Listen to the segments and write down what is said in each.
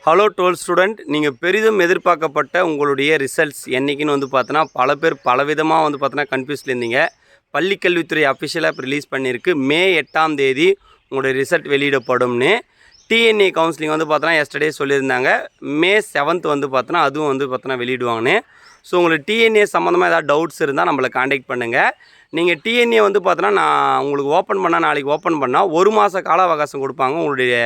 Hello 12th student, நீங்கள் பெரிதும் எதிர்பார்க்கப்பட்ட உங்களுடைய ரிசல்ட்ஸ் என்றைக்குன்னு வந்து பார்த்தோன்னா பல பேர் பலவிதமாக வந்து பார்த்தோன்னா கன்ஃபியூஸில் இருந்தீங்க. பள்ளிக்கல்வித்துறை அஃபிஷியலாக இப்போ ரிலீஸ் பண்ணியிருக்கு. மே 8ஆம் தேதி உங்களுடைய ரிசல்ட் வெளியிடப்படும்னு. டிஎன்ஏ கவுன்சிலிங் வந்து பார்த்தோன்னா எஸ்டர்டே சொல்லியிருந்தாங்க. மே 7th வந்து பார்த்தோன்னா அதுவும் வந்து பார்த்தோன்னா வெளியிடுவாங்கன்னு. ஸோ உங்களுக்கு டிஎன்ஏ சம்மந்தமாக ஏதாவது டவுட்ஸ் இருந்தால் நம்மளை காண்டாக்ட் பண்ணுங்கள். நீங்கள் டிஎன்ஏ வந்து பார்த்தோன்னா நான் உங்களுக்கு ஓப்பன் பண்ணால் நாளைக்கு ஓப்பன் பண்ணால் 1 மாத கால அவகாசம் கொடுப்பாங்க உங்களுடைய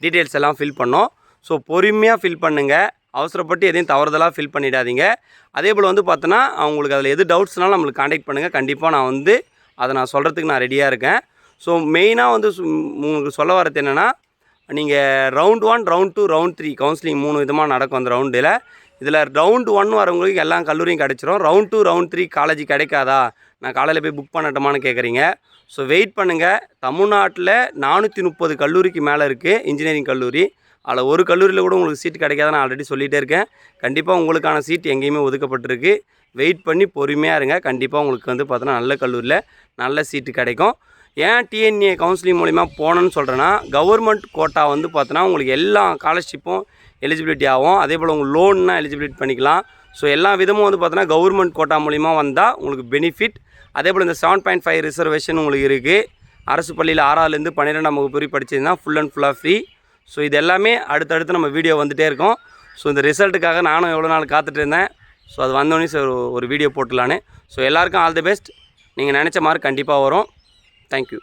டீட்டெயில்ஸ் எல்லாம் ஃபில் பண்ணோம். ஸோ பொறுமையாக ஃபில் பண்ணுங்கள். அவசரப்பட்டு எதையும் தவறுதலாக ஃபில் பண்ணிடாதீங்க. அதே போல் வந்து பார்த்தோன்னா உங்களுக்கு அதில் எது டவுட்ஸ்னாலும் நம்மளுக்கு காண்டாக்ட் பண்ணுங்கள். கண்டிப்பாக நான் வந்து அதை சொல்கிறதுக்கு நான் ரெடியாக இருக்கேன். ஸோ மெயினாக வந்து உங்களுக்கு சொல்ல வரது என்னென்னா, நீங்கள் ரவுண்ட் 1, ரவுண்ட் 2, ரவுண்ட் 3 கவுன்சிலிங் 3 விதமாக நடக்கும் அந்த ரவுண்டில். இதில் ரவுண்ட் 1 வரவங்களுக்கு எல்லா கல்லூரியும் கிடச்சிரும். ரவுண்ட் 2, ரவுண்ட் 3 காலேஜ் கிடைக்காதா, நான் காலையில் போய் புக் பண்ணட்டுமான்னு கேட்குறீங்க. ஸோ வெயிட் பண்ணுங்கள். தமிழ்நாட்டில் 430 கல்லூரிக்கு மேலே இருக்குது இன்ஜினியரிங் கல்லூரி. அதில் ஒரு கல்லூரியில் கூட உங்களுக்கு சீட் கிடைக்காத நான் ஆல்ரெடி சொல்லிகிட்டே இருக்கேன். கண்டிப்பாக உங்களுக்கான சீட் எங்கேயுமே ஒதுக்கப்பட்டிருக்கு. வெயிட் பண்ணி பொறுமையாக இருங்க. கண்டிப்பாக உங்களுக்கு வந்து பார்த்தோன்னா நல்ல கல்லூரியில் நல்ல சீட்டு கிடைக்கும். ஏன் டிஎன்ஏ கவுன்சிலிங் மூலிமா போகணுன்னு சொல்கிறேன்னா, கவர்மெண்ட் கோட்டா வந்து பார்த்தோன்னா உங்களுக்கு எல்லா ஸ்காலர்ஷிப்பும் எலிஜிபிலிட்டி ஆகும். அதே போல் உங்களுக்கு லோன்னா எலிஜிபிலிட்டி பண்ணிக்கலாம். ஸோ எல்லா விதமும் வந்து பார்த்தோன்னா கவர்மெண்ட் கோட்டா மூலிமா வந்தால் உங்களுக்கு பெனிஃபிட். அதே போல் இந்த 7.5 ரிசர்வேஷன் உங்களுக்கு இருக்குது. அரசு பள்ளியில் 6ஆவதுலேருந்து 12ஆம் வகுப்பு வரை படிச்சிருந்தால் ஃபுல் அண்ட் ஃபுல்லாக ஃப்ரீ. ஸோ இது எல்லாமே அடுத்தடுத்து நம்ம வீடியோ வந்துகிட்டே இருக்கோம். ஸோ இந்த ரிசல்ட்டுக்காக நானும் எவ்வளோ நாள் காத்துட்டு இருந்தேன். ஸோ அது வந்தோடனே ஒரு வீடியோ போட்டுடலான்னு. ஸோ எல்லாருக்கும் ஆல் தி பெஸ்ட். நீங்கள் நினச்ச மாதிரி கண்டிப்பாக வரும். தேங்க்யூ.